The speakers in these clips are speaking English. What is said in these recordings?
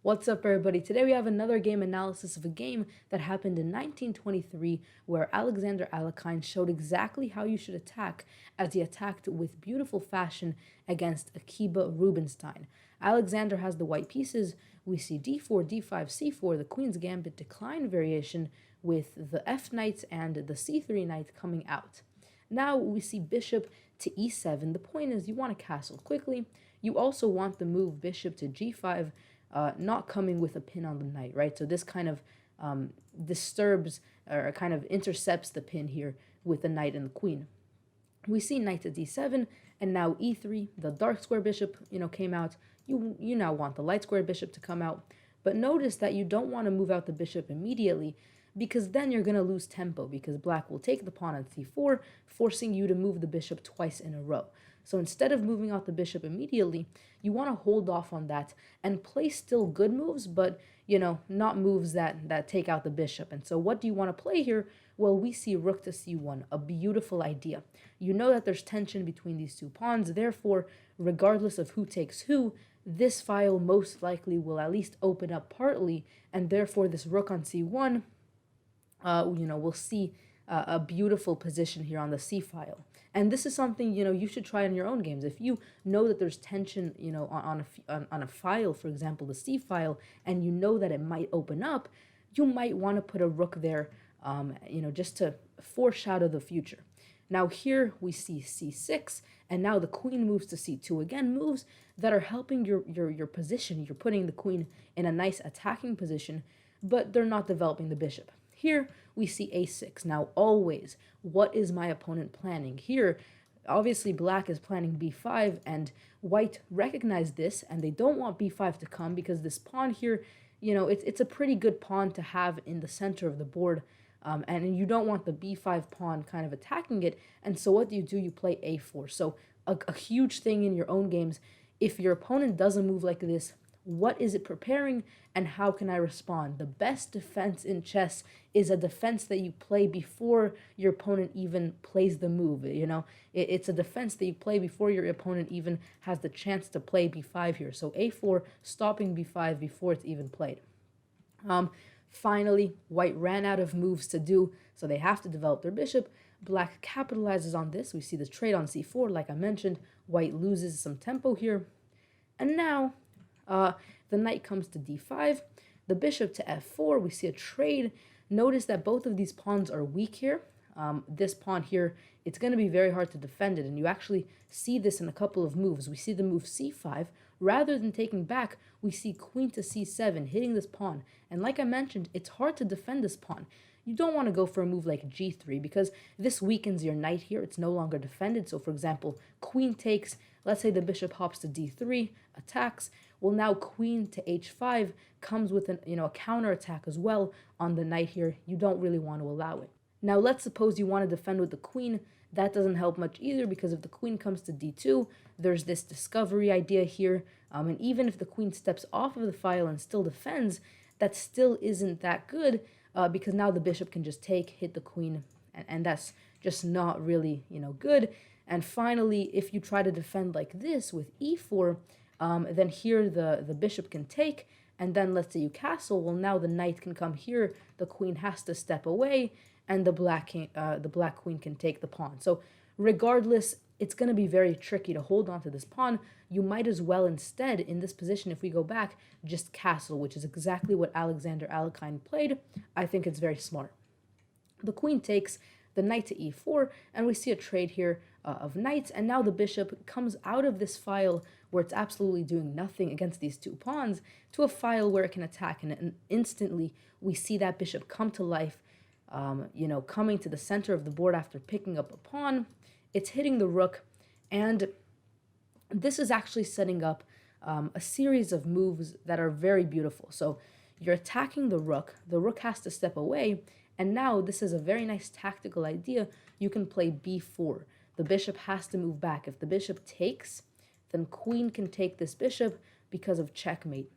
What's up, everybody? Today we have another game analysis of a game that happened in 1923 where Alexander Alekhine showed exactly how you should attack as he attacked with beautiful fashion against Akiba Rubinstein. Alexander has the white pieces. We see d4, d5, c4, the Queen's Gambit decline variation with the f knight and the c3 knight coming out. Now we see bishop to e7. The point is you want to castle quickly. You also want the move bishop to g5, not coming with a pin on the knight, right? So this kind of disturbs or kind of intercepts the pin here with the knight and the queen. We see knight to d7 and now e3. The dark square bishop, came out. You now want the light square bishop to come out. But notice that you don't want to move out the bishop immediately because then you're going to lose tempo because black will take the pawn on c4, forcing you to move the bishop twice in a row. So instead of moving out the bishop immediately, you want to hold off on that and play still good moves, but, not moves that take out the bishop. And so what do you want to play here? Well, we see rook to c1, a beautiful idea. You know that there's tension between these two pawns, therefore, regardless of who takes who, this file most likely will at least open up partly, and therefore this rook on c1, we'll see a beautiful position here on the c file. And this is something, you should try in your own games. If you know that there's tension, on a file, for example, the c file, and you know that it might open up, you might want to put a rook there, just to foreshadow the future. Now here we see c6, and now the queen moves to c2. Again, moves that are helping your position. You're putting the queen in a nice attacking position, but they're not developing the bishop. Here we see a6. Now always, what is my opponent planning? Here, obviously black is planning b5, and white recognize this, and they don't want b5 to come because this pawn here, it's a pretty good pawn to have in the center of the board, and you don't want the b5 pawn kind of attacking it. And so what do? You play a4. So a huge thing in your own games, if your opponent doesn't move like this, what is it preparing and how can I respond? The best defense in chess is a defense that you play before your opponent even plays the move. It's a defense that you play before your opponent even has the chance to play b5 here. So a4, stopping b5 before it's even played. Finally, white ran out of moves to do, so they have to develop their bishop. Black capitalizes on this. We see the trade on c4, like I mentioned. White loses some tempo here. And now the knight comes to d5, the bishop to f4. We see a trade. Notice that both of these pawns are weak here. This pawn here, it's going to be very hard to defend it, and you actually see this in a couple of moves. We see the move c5. Rather than taking back, we see queen to c7, hitting this pawn. And like I mentioned, it's hard to defend this pawn. You don't want to go for a move like g3 because this weakens your knight here. It's no longer defended. So for example, queen takes, let's say the bishop hops to d3, attacks. Well, now queen to h5 comes with a counter attack as well on the knight here. You don't really want to allow it. Now let's suppose you want to defend with the queen. That doesn't help much either because if the queen comes to d2, there's this discovery idea here. And even if the queen steps off of the file and still defends, that still isn't that good because now the bishop can just hit the queen, and that's just not really, good. And finally, if you try to defend like this with e4, then here the bishop can take, and then let's say you castle. Well, now the knight can come here, the queen has to step away, and the black queen can take the pawn. So regardless, it's going to be very tricky to hold on to this pawn. You might as well instead, in this position, if we go back, just castle, which is exactly what Alexander Alekhine played. I think it's very smart. The queen takes, the knight to e4, and we see a trade here of knights, and now the bishop comes out of this file where it's absolutely doing nothing against these two pawns to a file where it can attack, and instantly we see that bishop come to life, coming to the center of the board after picking up a pawn. It's hitting the rook, and this is actually setting up a series of moves that are very beautiful. So you're attacking the rook has to step away, and now this is a very nice tactical idea. You can play b4. The bishop has to move back. If the bishop takes, then queen can take this bishop because of checkmate.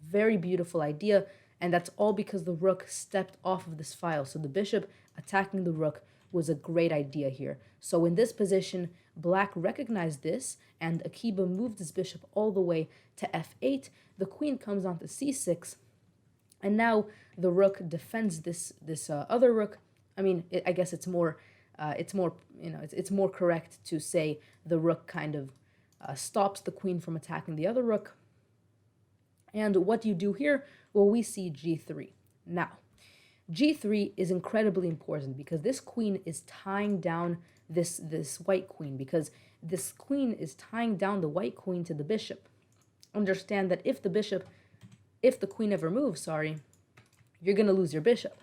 Very beautiful idea, and that's all because the rook stepped off of this file. So the bishop attacking the rook was a great idea here. So in this position, black recognized this, and Akiba moved his bishop all the way to f8. The queen comes on to c6, and now the rook defends this other rook. I mean, I guess it's more it's more correct to say the rook kind of stops the queen from attacking the other rook. And what do you do here? Well, we see g3. Now, g3 is incredibly important because this queen is tying down this white queen, because this queen is tying down the white queen to the bishop. Understand that if the queen ever moves, sorry, you're going to lose your bishop.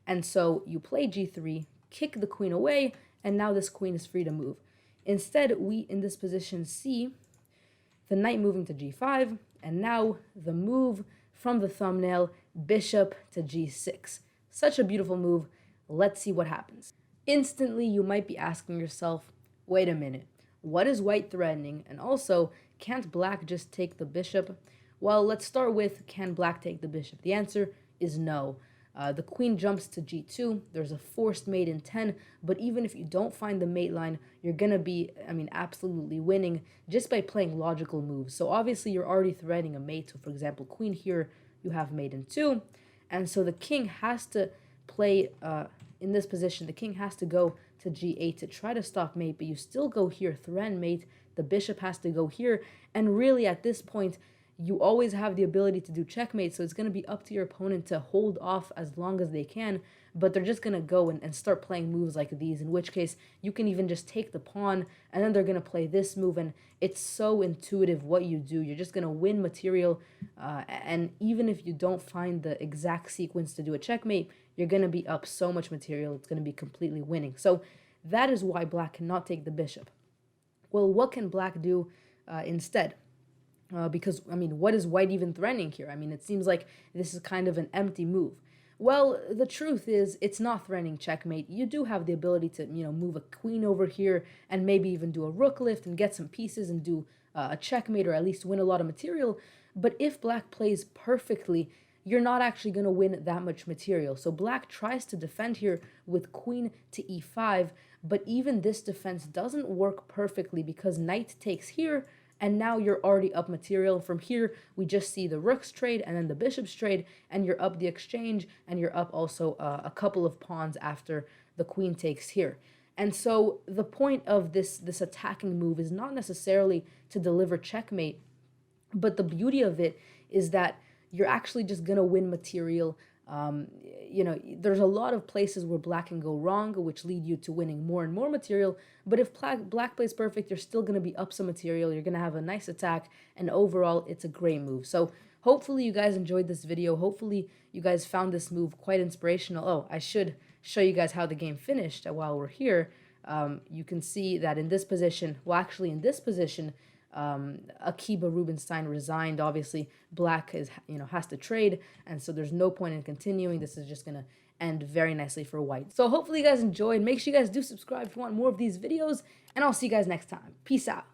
And so you play g3, kick the queen away, and now this queen is free to move. Instead, we in this position see the knight moving to g5, and now the move from the thumbnail, bishop to g6. Such a beautiful move. Let's see what happens. Instantly, you might be asking yourself, wait a minute, what is white threatening? And also, can't black just take the bishop? Well, let's start with, can black take the bishop? The answer is no. The queen jumps to g2. There's a forced mate in 10, but even if you don't find the mate line, you're going to be, absolutely winning just by playing logical moves. So obviously, you're already threatening a mate. So for example, queen here, you have mate in 2. And so the king has to play, in this position, the king has to go to g8 to try to stop mate, but you still go here, threaten mate. The bishop has to go here. And really, at this point, you always have the ability to do checkmate, so it's going to be up to your opponent to hold off as long as they can, but they're just going to go and start playing moves like these, in which case you can even just take the pawn, and then they're going to play this move, and it's so intuitive what you do. You're just going to win material, and even if you don't find the exact sequence to do a checkmate, you're going to be up so much material, it's going to be completely winning. So that is why black cannot take the bishop. Well, what can black do instead? Because, what is white even threatening here? It seems like this is kind of an empty move. Well, the truth is, it's not threatening checkmate. You do have the ability to, move a queen over here and maybe even do a rook lift and get some pieces and do a checkmate, or at least win a lot of material. But if black plays perfectly, you're not actually going to win that much material. So black tries to defend here with queen to e5, but even this defense doesn't work perfectly because knight takes here, and now you're already up material. From here, we just see the rooks trade and then the bishops trade, and you're up the exchange, and you're up also a couple of pawns after the queen takes here. And so the point of this attacking move is not necessarily to deliver checkmate, but the beauty of it is that you're actually just going to win material. There's a lot of places where black can go wrong, which lead you to winning more and more material. But if black plays perfect, you're still going to be up some material. You're going to have a nice attack. And overall, it's a great move. So hopefully you guys enjoyed this video. Hopefully you guys found this move quite inspirational. Oh, I should show you guys how the game finished while we're here. You can see that in this position, Akiba Rubinstein resigned. Obviously, black has to trade, and so there's no point in continuing. This is just gonna end very nicely for white. So hopefully you guys enjoyed. Make sure you guys do subscribe if you want more of these videos, and I'll see you guys next time. Peace out.